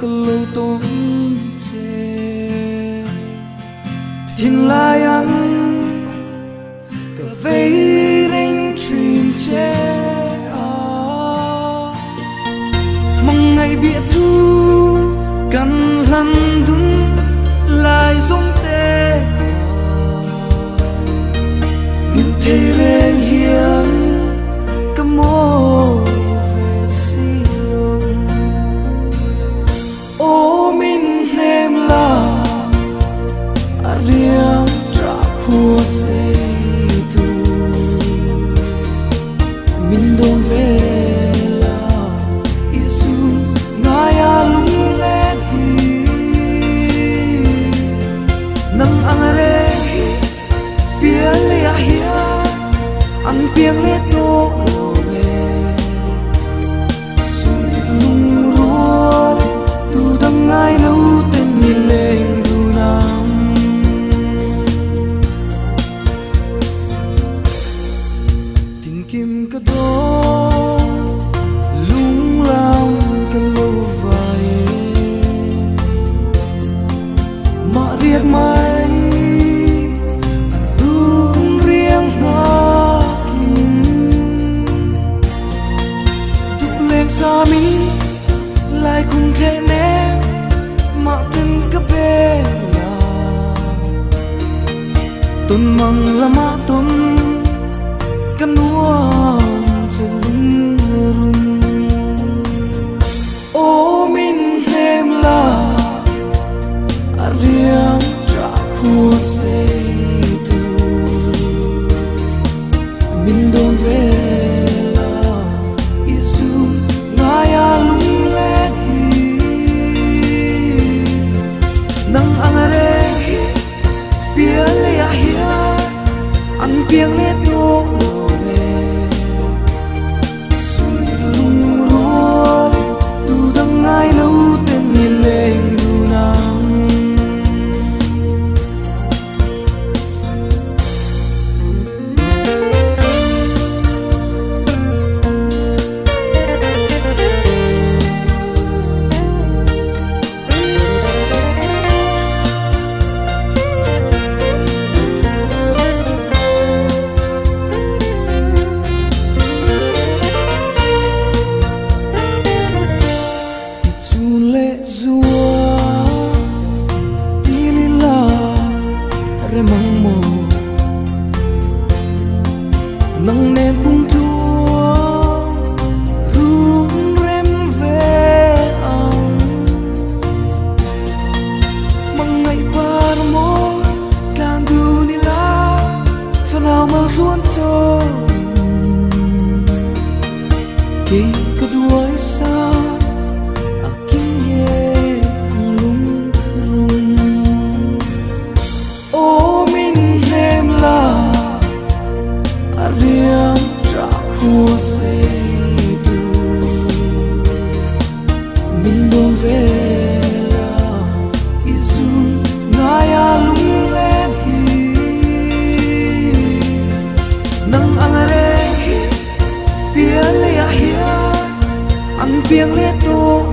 có lâu tốn chê thiên lai ăn cả vây đánh truyền chê mong ngày bịa thu cần lăn đúng lại giống tê nhìn thấy rèn hiền cả mô về xì lông ô mình em là riêng trả khua xây tu mình đông về là isu ngaya lung lên nang ang re bia le hia ang piang le to lo nge sui lung ruột tu dang ngai lâu tên ni lên du nam tin kim ka do lung lam ka lâu vai mà riêng mai rung riêng hoa kim tục lên xa mi lại cùng thế nè mà tên ka bê là tôn mang là mà tôn kan nuam selung rum ô min hem la ariam tra khu se tu min don ve la isu ngaya lung le nang angare pia le hia ang piang le to ai lâu tên nhìn lên du nam mong mồ nắng nên cung chúa rung rem về ông mong ngày ba mô càng du ni la phần nào mà luôn cho khi có đuôi xa riêng trả khua xây tu mình đông về là isu ngaya lung lên nang ang re pia le hia ang piang le to